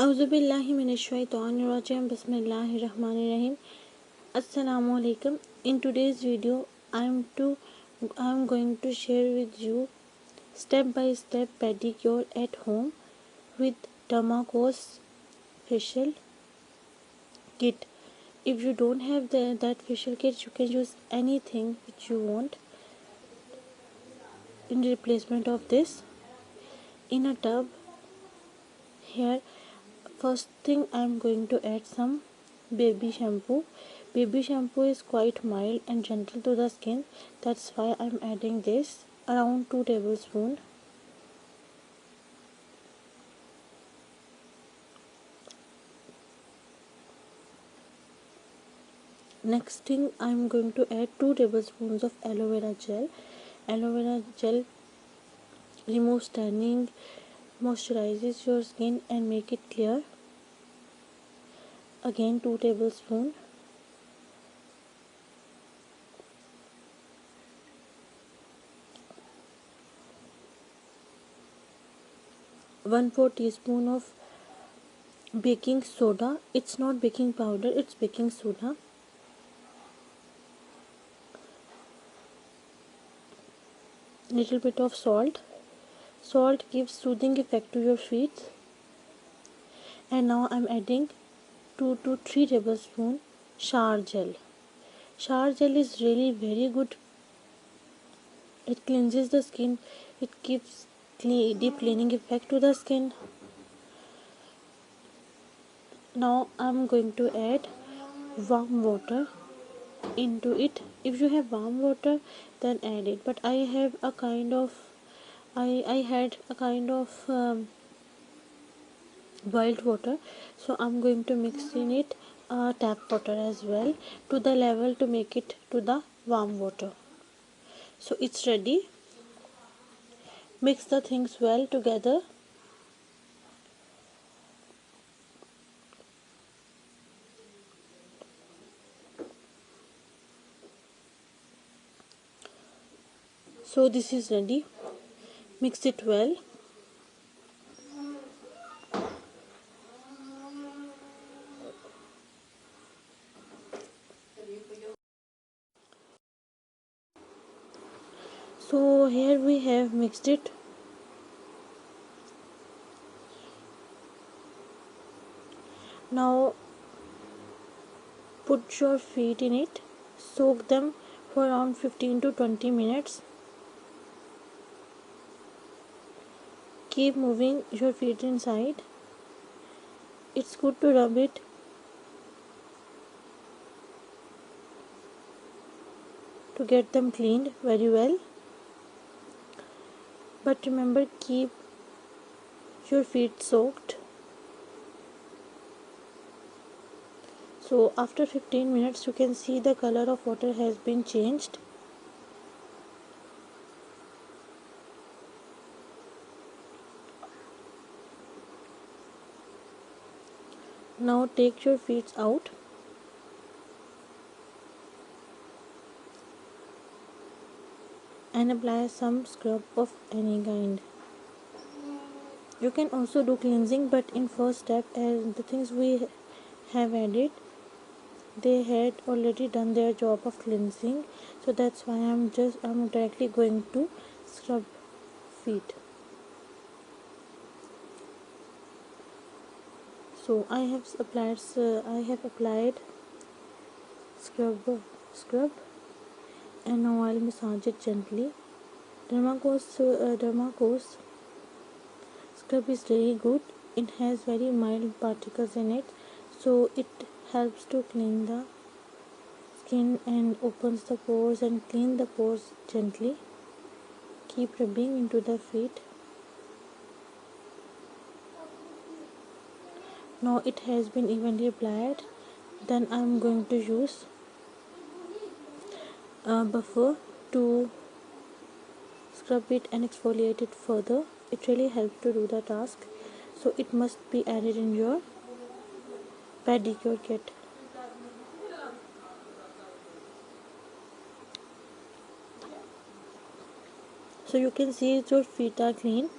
Auzubillahiminashaitanirrajim. Bismillahirrahmanirrahim. Assalamualaikum. In today's video, I'm going to share with you step-by-step pedicure at home with Dermacos facial kit. If you don't have that facial kit, you can use anything which you want in replacement of this. In a tub, here first thing I'm going to add some baby shampoo. Baby shampoo is quite mild and gentle to the skin, that's why I'm adding this, around 2 tablespoons. Next thing, I'm going to add 2 tablespoons of aloe vera gel. Aloe vera gel removes tanning, moisturizes your skin and make it clear. Again 2 tablespoons. One-fourth teaspoon of baking soda. It's not baking powder, it's baking soda. Little bit of salt. Salt gives soothing effect to your feet. And now I'm adding 2 to 3 tablespoons shower gel. Shower gel is really very good. It cleanses the skin. It gives deep cleaning effect to the skin. Now I'm going to add warm water into it. If you have warm water, then add it. But I had a kind of boiled water, so I'm going to mix in it tap water as well to the level to make it to the warm water. So it's ready. Mix the things well together. So this is ready. Mix it well. So here we have mixed it. Now put your feet in it. Soak them for around 15 to 20 minutes. Keep moving your feet inside. It's good to rub it to get them cleaned very well. But remember, keep your feet soaked. So after 15 minutes you can see the color of water has been changed. Now take your feet out. And apply some scrub of any kind. You can also do cleansing, but in first step, as the things we have added, they had already done their job of cleansing, so that's why I'm directly going to scrub feet. So I have applied scrub, and now I'll massage it gently. Dermacos scrub is really good. It has very mild particles in it, so it helps to clean the skin and opens the pores and clean the pores gently. Keep rubbing into the feet. Now it has been evenly applied. Then I'm going to use a buffer to scrub it and exfoliate it further. It really helps to do the task, so it must be added in your pedicure kit. So you can see your feet are clean.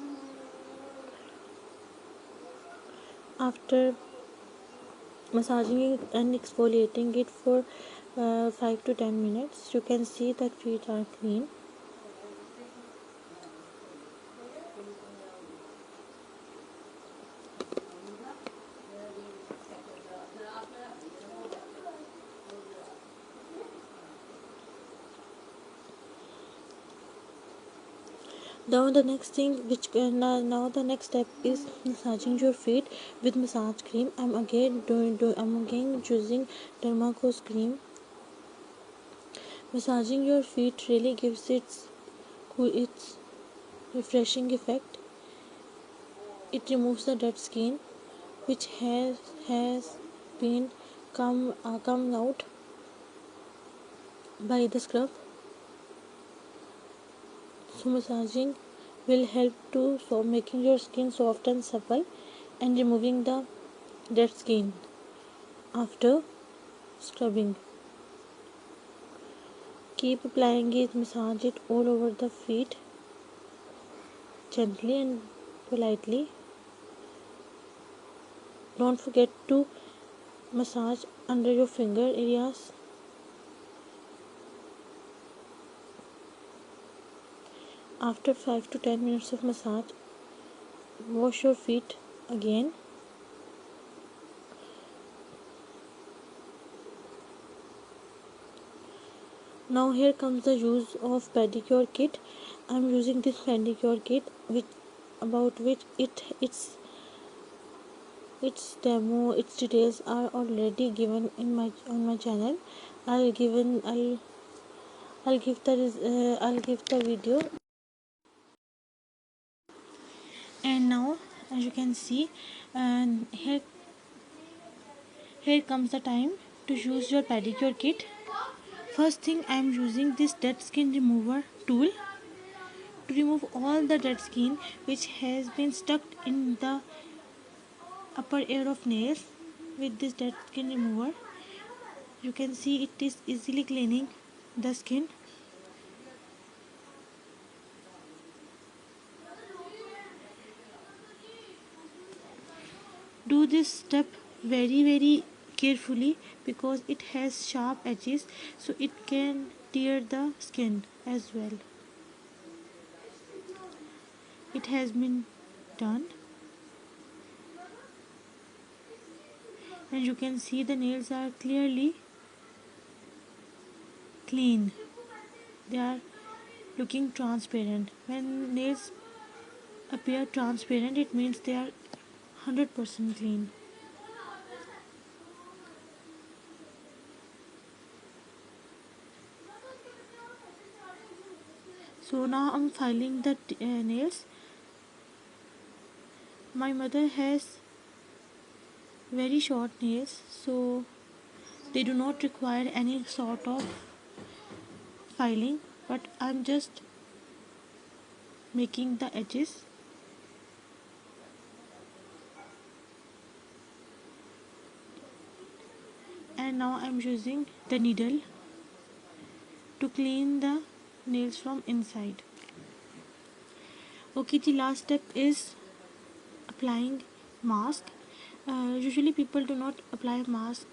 After massaging it and exfoliating it for 5 to 10 minutes, you can see that feet are clean. Now the next thing now the next step is massaging your feet with massage cream. I'm again choosing Dermacos cream. Massaging your feet really gives its refreshing effect. It removes the dead skin which has been come out by the scrub. So massaging will help to making your skin soft and supple and removing the dead skin after scrubbing. Keep applying it, massage it all over the feet gently and politely. Don't forget to massage under your finger areas. After 5 to 10 minutes of massage, wash your feet again. Now here comes the use of pedicure kit. I am using this pedicure kit which its details are already given in on my channel. I'll given I'll give the video. And now as you can see, and here comes the time to use your pedicure kit. First thing, I am using this dead skin remover tool to remove all the dead skin which has been stuck in the upper air of nails. With this dead skin remover, you can see it is easily cleaning the skin. Do this step very carefully because it has sharp edges, so it can tear the skin as well. It has been done, and you can see the nails are clearly clean. They are looking transparent. When nails appear transparent, it means they are 100% clean. So now I'm filing the nails. My mother has very short nails, so they do not require any sort of filing, but I'm just making the edges. And now I'm using the needle to clean the nails from inside. Okay, the last step is applying mask. Usually people do not apply mask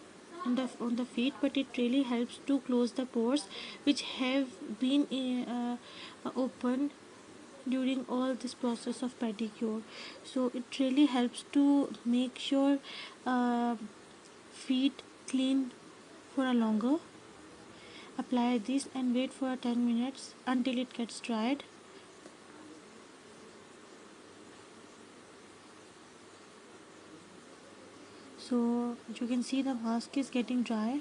on the feet, but it really helps to close the pores which have been open during all this process of pedicure. So it really helps to make sure feet clean for a longer. Apply this and wait for 10 minutes until it gets dried. So you can see the mask is getting dry.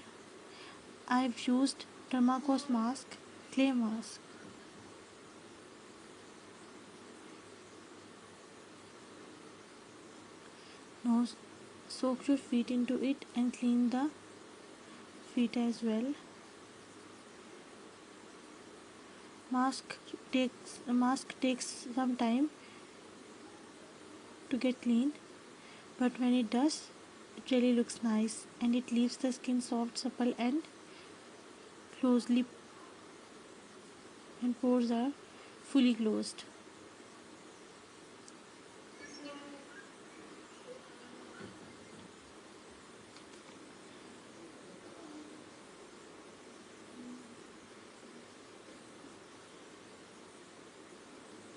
I've used Dermacos mask, clay mask. Now soak your feet into it and clean the feet as well. Mask takes some time to get clean, but when it does, it really looks nice and it leaves the skin soft, supple and closely, and pores are fully closed.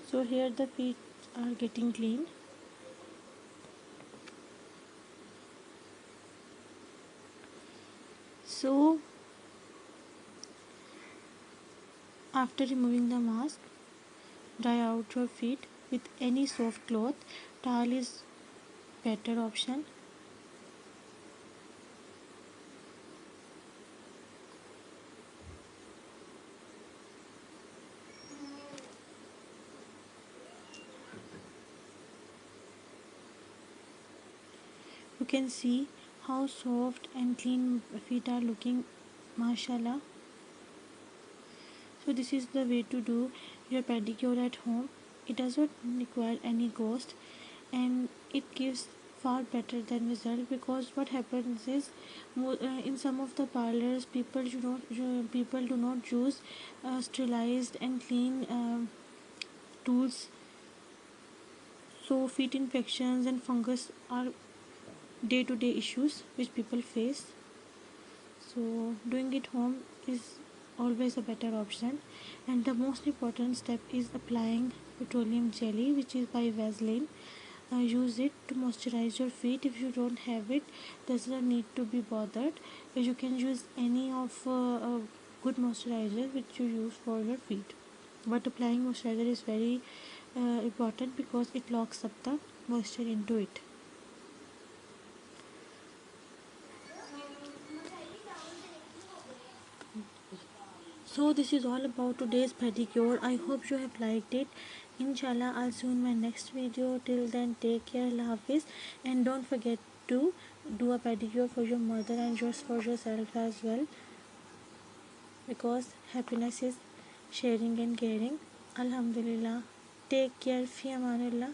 So here the feet are getting clean. So after removing the mask, dry out your feet with any soft cloth. Towel is better option. You can see how soft and clean feet are looking, mashallah. So this is the way to do your pedicure at home. It does not require any cost, and it gives far better than result, because what happens is in some of the parlors people do not use sterilized and clean tools, so feet infections and fungus are day to day issues which people face. So doing it home is always a better option. And the most important step is applying petroleum jelly, which is by Vaseline. Use it to moisturize your feet. If you don't have it, does not need to be bothered. You can use any of a good moisturizer which you use for your feet, but applying moisturizer is very important because it locks up the moisture into it. So this is all about today's pedicure. I hope you have liked it. Inshallah, I'll see you in my next video. Till then, take care, Allah Hafiz, and don't forget to do a pedicure for your mother and just for yourself as well, because happiness is sharing and caring. Alhamdulillah. Take care. Fi amanillah.